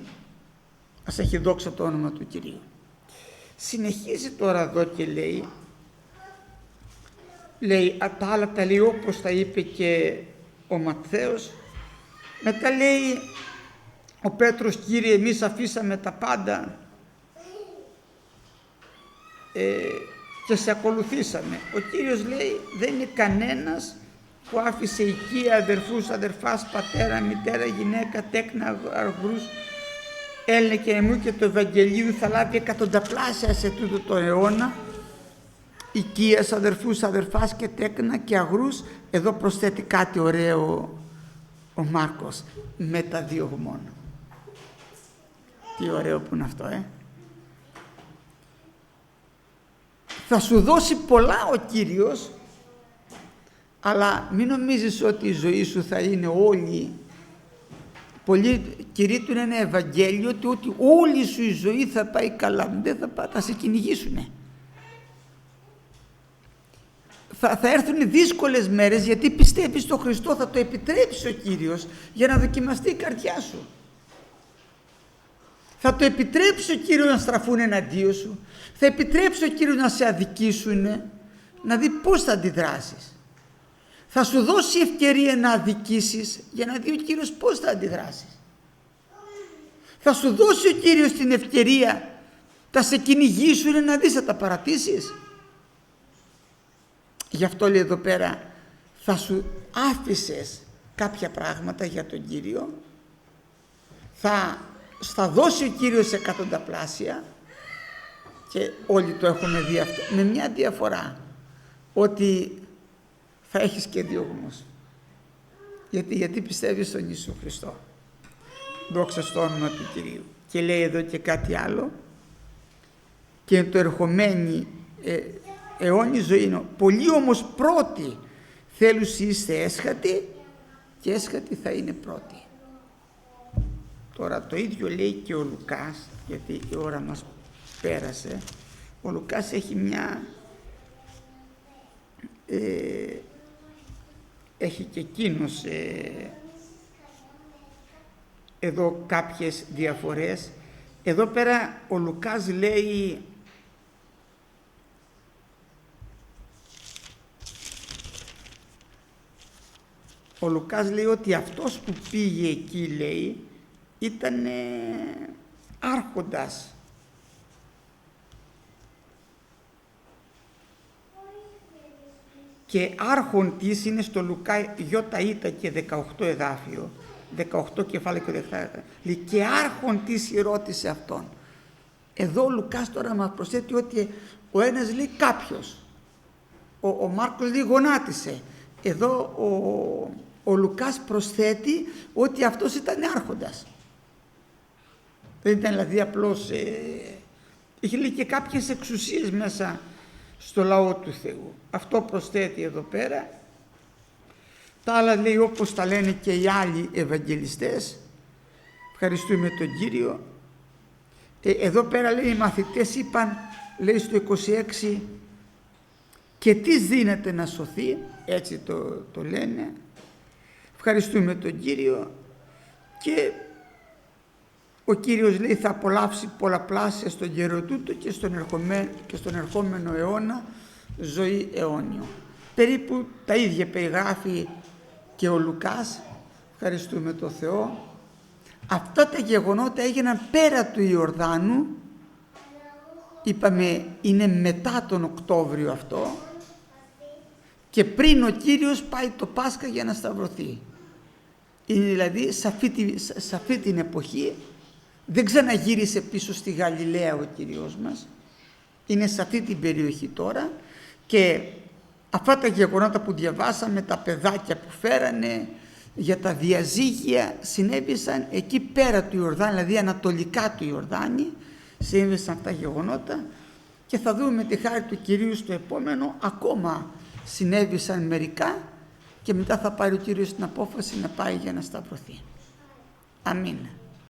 ας έχει δόξα το όνομα του Κυρίου. Συνεχίζει τώρα εδώ και λέει τα άλλα τα λέει όπως τα είπε και ο Ματθαίος. Μετά λέει ο Πέτρος, Κύριε, εμείς αφήσαμε τα πάντα και σε ακολουθήσαμε. Ο Κύριος λέει, δεν είναι κανένας που άφησε οικία, αδερφούς, αδερφάς, πατέρα, μητέρα, γυναίκα, τέκνα, αγρούς, Έλληνε και εμού και του Ευαγγελίου, θα λάβει εκατονταπλάσια σε τούτο το αιώνα, οικίας, αδερφούς, αδερφάς και τέκνα και αγρούς. Εδώ προσθέτει κάτι ωραίο ο Μάρκος, με τα διωγμών. Τι ωραίο που είναι αυτό, Θα σου δώσει πολλά ο Κύριος, αλλά μην νομίζεις ότι η ζωή σου θα είναι όλη. Πολλοί κηρύττουν ένα Ευαγγέλιο ότι όλη σου η ζωή θα πάει καλά. Δεν θα πάει, θα σε κυνηγήσουνε. Θα έρθουν δύσκολες μέρες, γιατί πιστεύεις στον Χριστό, θα το επιτρέψει ο Κύριος για να δοκιμαστεί η καρδιά σου. Θα το επιτρέψει ο Κύριος να στραφούν εναντίον σου. Θα επιτρέψει ο Κύριος να σε αδικήσουν, να δει πώς θα αντιδράσεις. Θα σου δώσει ευκαιρία να αδικήσεις για να δει ο Κύριος πώς θα αντιδράσεις. Θα σου δώσει ο Κύριος την ευκαιρία, θα σε κυνηγήσουν να δεις, θα τα παρατήσεις. Γι' αυτό λέει εδώ πέρα, θα σου άφησες κάποια πράγματα για τον Κύριο, θα δώσει ο Κύριος εκατονταπλάσια, και όλοι το έχουμε δει αυτό, με μια διαφορά, ότι θα έχεις και διωγμούς. Γιατί πιστεύεις στον Ιησού Χριστό. Δόξα στο όνομα του Κυρίου. Και λέει εδώ και κάτι άλλο, και το ερχομένη αιώνη ζωή είναι. Πολλοί όμως πρώτοι θέλουσι είστε έσχατοι, και έσχατοι θα είναι πρώτοι. Τώρα το ίδιο λέει και ο Λουκάς, γιατί η ώρα μας πέρασε. Ο Λουκάς έχει έχει και εκείνος εδώ κάποιες διαφορές. Εδώ πέρα ο Λουκάς λέει ότι αυτός που πήγε εκεί, λέει, ήταν άρχοντας. και άρχον της είναι στο Λουκά Ιώτα και 18 εδάφιο, 18 κεφάλαιο και 17. Λέει και άρχον της ρώτησε αυτόν. Εδώ ο Λουκάς τώρα μας προσθέτει ότι ο ένας λέει κάποιος, ο Μάρκος λέει γονάτισε. Εδώ ο Λουκάς προσθέτει ότι αυτός ήταν άρχοντας. Δεν ήταν δηλαδή απλώς, είχε λέει και κάποιες εξουσίες μέσα στο λαό του Θεού. Αυτό προσθέτει εδώ πέρα. Τα άλλα λέει όπως τα λένε και οι άλλοι Ευαγγελιστές. Ευχαριστούμε τον Κύριο. Εδώ πέρα λέει οι μαθητές είπαν, λέει στο 26, και τι δίνεται να σωθεί, έτσι το λένε. Ευχαριστούμε τον Κύριο και ο Κύριος λέει θα απολαύσει πολλαπλάσια στον καιρό τούτο και στον ερχόμενο αιώνα ζωή αιώνιο. Περίπου τα ίδια περιγράφει και ο Λουκάς, ευχαριστούμε τον Θεό. Αυτά τα γεγονότα έγιναν πέρα του Ιορδάνου, είπαμε είναι μετά τον Οκτώβριο αυτό, και πριν ο Κύριος πάει το Πάσχα για να σταυρωθεί. Είναι δηλαδή σε αυτή την εποχή, δεν ξαναγύρισε πίσω στη Γαλιλαία ο Κύριος μας, είναι σε αυτή την περιοχή τώρα, και αυτά τα γεγονότα που διαβάσαμε, τα παιδάκια που φέρανε για τα διαζύγια, συνέβησαν εκεί πέρα του Ιορδάνη, δηλαδή ανατολικά του Ιορδάνη, συνέβησαν αυτά τα γεγονότα, και θα δούμε με τη χάρη του Κυρίου στο επόμενο ακόμα συνέβησαν μερικά, και μετά θα πάρει ο Κύριος την απόφαση να πάει για να σταυρωθεί. Αμήν.